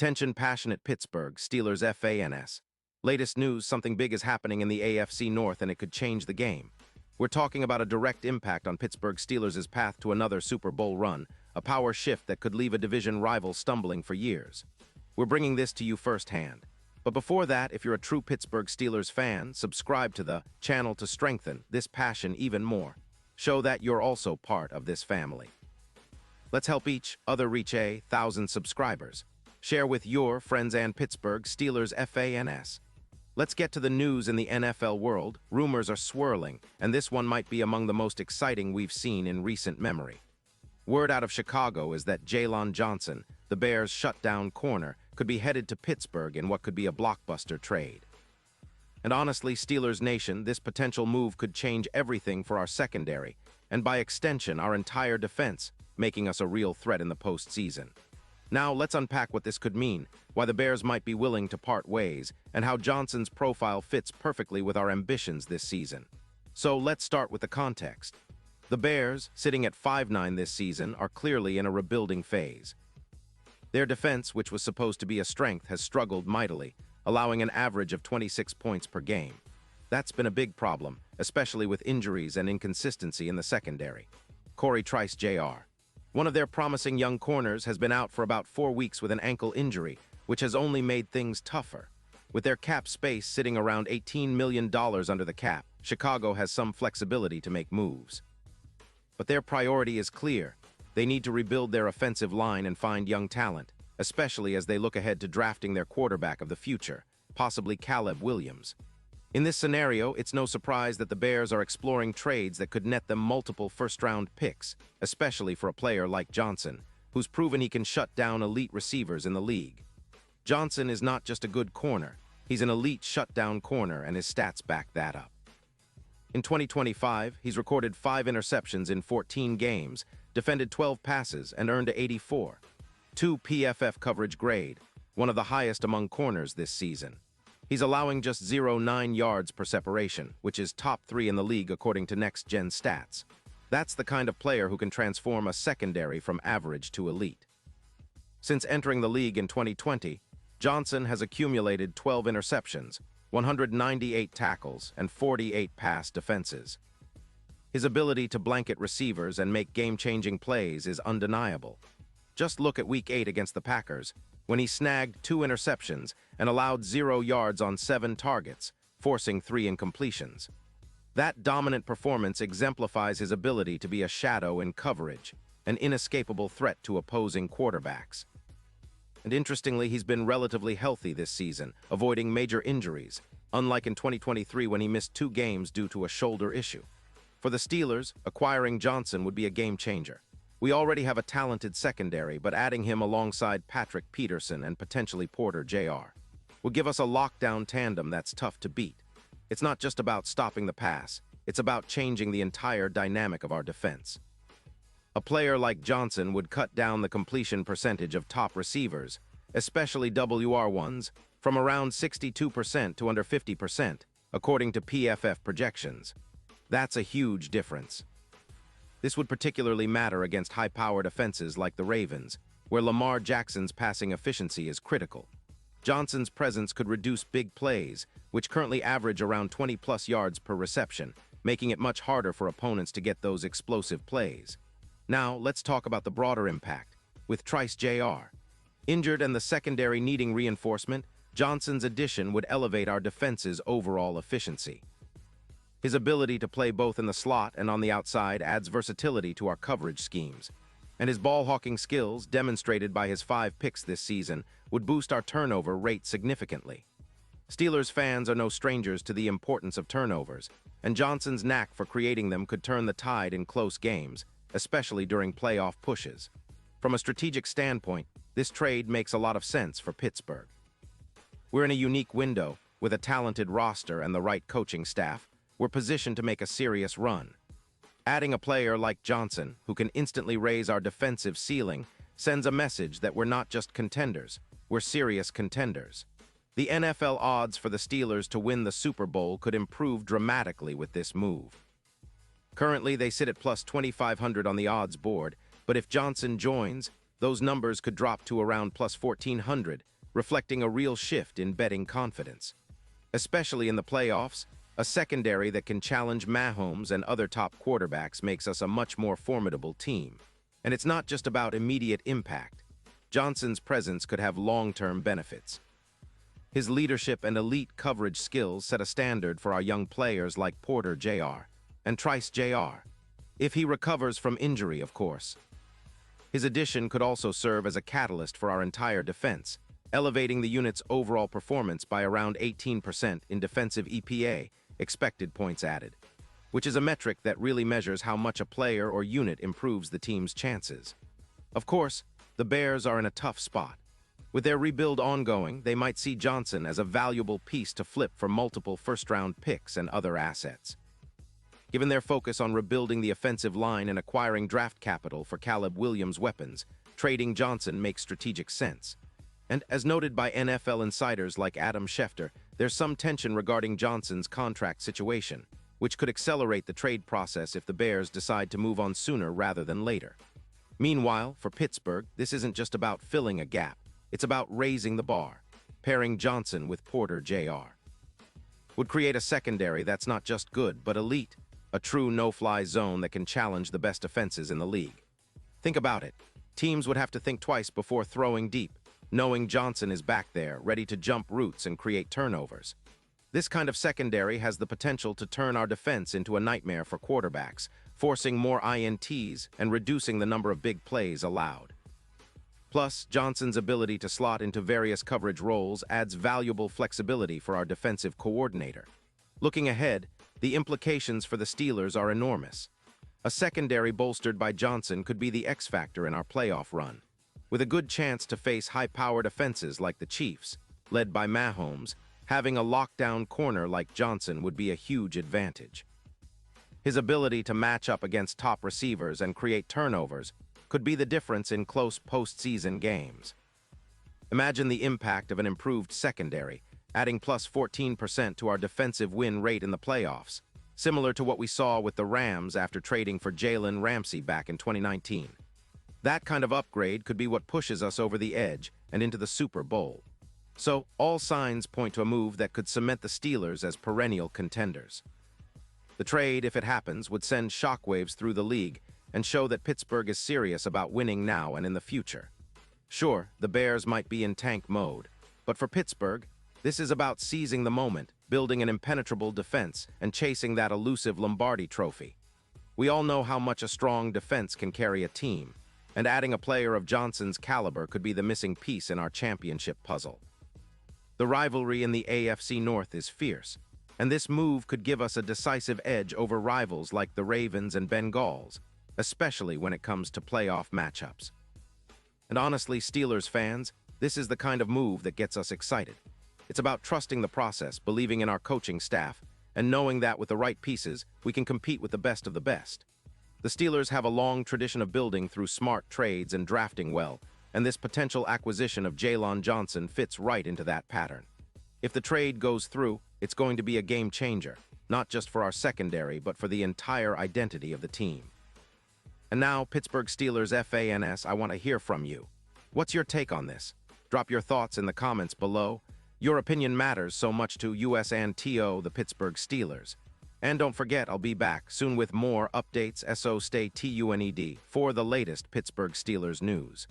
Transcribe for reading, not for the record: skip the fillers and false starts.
Attention passionate Pittsburgh Steelers fans. Latest news, something big is happening in the AFC North and it could change the game. We're talking about a direct impact on Pittsburgh Steelers' path to another Super Bowl run, a power shift that could leave a division rival stumbling for years. We're bringing this to you firsthand. But before that, if you're a true Pittsburgh Steelers fan, subscribe to the channel to strengthen this passion even more. Show that you're also part of this family. Let's help each other reach 1,000 subscribers. Share with your friends and Pittsburgh Steelers fans. Let's get to the news in the NFL world. Rumors are swirling, and this one might be among the most exciting we've seen in recent memory. Word out of Chicago is that Jaylon Johnson, the Bears' shutdown corner, could be headed to Pittsburgh in what could be a blockbuster trade. And honestly, Steelers Nation, this potential move could change everything for our secondary, and by extension, our entire defense, making us a real threat in the postseason. Now, let's unpack what this could mean, why the Bears might be willing to part ways, and how Johnson's profile fits perfectly with our ambitions this season. So let's start with the context. The Bears, sitting at 5-9 this season, are clearly in a rebuilding phase. Their defense, which was supposed to be a strength, has struggled mightily, allowing an average of 26 points per game. That's been a big problem, especially with injuries and inconsistency in the secondary. Corey Trice Jr., one of their promising young corners, has been out for about 4 weeks with an ankle injury, which has only made things tougher. With their cap space sitting around $18 million under the cap, Chicago has some flexibility to make moves. But their priority is clear. They need to rebuild their offensive line and find young talent, especially as they look ahead to drafting their quarterback of the future, possibly Caleb Williams. In this scenario, it's no surprise that the Bears are exploring trades that could net them multiple first-round picks, especially for a player like Johnson, who's proven he can shut down elite receivers in the league. Johnson is not just a good corner, he's an elite shutdown corner, and his stats back that up. In 2025, he's recorded 5 interceptions in 14 games, defended 12 passes, and earned an 84. 2 PFF coverage grade, one of the highest among corners this season. He's allowing just 0.9 yards per separation, which is top 3 in the league according to Next Gen Stats. That's the kind of player who can transform a secondary from average to elite. Since entering the league in 2020, Johnson has accumulated 12 interceptions, 198 tackles, and 48 pass defenses. His ability to blanket receivers and make game-changing plays is undeniable. Just look at Week 8 against the Packers, when he snagged 2 interceptions and allowed 0 yards on 7 targets, forcing 3 incompletions. That dominant performance exemplifies his ability to be a shadow in coverage, an inescapable threat to opposing quarterbacks. And interestingly, he's been relatively healthy this season, avoiding major injuries, unlike in 2023 when he missed 2 games due to a shoulder issue. For the Steelers, acquiring Johnson would be a game-changer. We already have a talented secondary, but adding him alongside Patrick Peterson and potentially Porter Jr. will give us a lockdown tandem that's tough to beat. It's not just about stopping the pass, it's about changing the entire dynamic of our defense. A player like Johnson would cut down the completion percentage of top receivers, especially WR1s, from around 62% to under 50%, according to PFF projections. That's a huge difference. This would particularly matter against high-powered offenses like the Ravens, where Lamar Jackson's passing efficiency is critical. Johnson's presence could reduce big plays, which currently average around 20-plus yards per reception, making it much harder for opponents to get those explosive plays. Now, let's talk about the broader impact, with Trice Jr. Injured and the secondary needing reinforcement, Johnson's addition would elevate our defense's overall efficiency. His ability to play both in the slot and on the outside adds versatility to our coverage schemes, and his ball-hawking skills, demonstrated by his 5 picks this season, would boost our turnover rate significantly. Steelers fans are no strangers to the importance of turnovers, and Johnson's knack for creating them could turn the tide in close games, especially during playoff pushes. From a strategic standpoint, this trade makes a lot of sense for Pittsburgh. We're in a unique window, with a talented roster and the right coaching staff. We're positioned to make a serious run. Adding a player like Johnson, who can instantly raise our defensive ceiling, sends a message that we're not just contenders, we're serious contenders. The NFL odds for the Steelers to win the Super Bowl could improve dramatically with this move. Currently, they sit at plus 2,500 on the odds board, but if Johnson joins, those numbers could drop to around plus 1,400, reflecting a real shift in betting confidence. Especially in the playoffs, a secondary that can challenge Mahomes and other top quarterbacks makes us a much more formidable team. And it's not just about immediate impact. Johnson's presence could have long-term benefits. His leadership and elite coverage skills set a standard for our young players like Porter Jr. and Trice Jr., if he recovers from injury, of course. His addition could also serve as a catalyst for our entire defense, elevating the unit's overall performance by around 18% in defensive EPA, expected points added, which is a metric that really measures how much a player or unit improves the team's chances. Of course, the Bears are in a tough spot. With their rebuild ongoing, they might see Johnson as a valuable piece to flip for multiple first-round picks and other assets. Given their focus on rebuilding the offensive line and acquiring draft capital for Caleb Williams' weapons, trading Johnson makes strategic sense. And as noted by NFL insiders like Adam Schefter, there's some tension regarding Johnson's contract situation, which could accelerate the trade process if the Bears decide to move on sooner rather than later. Meanwhile, for Pittsburgh, this isn't just about filling a gap. It's about raising the bar. Pairing Johnson with Porter Jr. would create a secondary that's not just good, but elite, a true no-fly zone that can challenge the best defenses in the league. Think about it. Teams would have to think twice before throwing deep, knowing Johnson is back there, ready to jump routes and create turnovers. This kind of secondary has the potential to turn our defense into a nightmare for quarterbacks, forcing more INTs and reducing the number of big plays allowed. Plus, Johnson's ability to slot into various coverage roles adds valuable flexibility for our defensive coordinator. Looking ahead, the implications for the Steelers are enormous. A secondary bolstered by Johnson could be the X-factor in our playoff run, with a good chance to face high-powered offenses like the Chiefs, led by Mahomes. Having a lockdown corner like Johnson would be a huge advantage. His ability to match up against top receivers and create turnovers could be the difference in close postseason games. Imagine the impact of an improved secondary, adding plus 14% to our defensive win rate in the playoffs, similar to what we saw with the Rams after trading for Jalen Ramsey back in 2019. That kind of upgrade could be what pushes us over the edge and into the Super Bowl. So, all signs point to a move that could cement the Steelers as perennial contenders. The trade, if it happens, would send shockwaves through the league and show that Pittsburgh is serious about winning now and in the future. Sure, the Bears might be in tank mode, but for Pittsburgh, this is about seizing the moment, building an impenetrable defense, and chasing that elusive Lombardi trophy. We all know how much a strong defense can carry a team, and adding a player of Johnson's caliber could be the missing piece in our championship puzzle. The rivalry in the AFC North is fierce, and this move could give us a decisive edge over rivals like the Ravens and Bengals, especially when it comes to playoff matchups. And honestly, Steelers fans, this is the kind of move that gets us excited. It's about trusting the process, believing in our coaching staff, and knowing that with the right pieces, we can compete with the best of the best. The Steelers have a long tradition of building through smart trades and drafting well, and this potential acquisition of Jaylon Johnson fits right into that pattern. If the trade goes through, it's going to be a game changer, not just for our secondary, but for the entire identity of the team. And now, Pittsburgh Steelers fans, I want to hear from you. What's your take on this? Drop your thoughts in the comments below. Your opinion matters so much to us and the Pittsburgh Steelers. And don't forget, I'll be back soon with more updates. So stay tuned for the latest Pittsburgh Steelers news.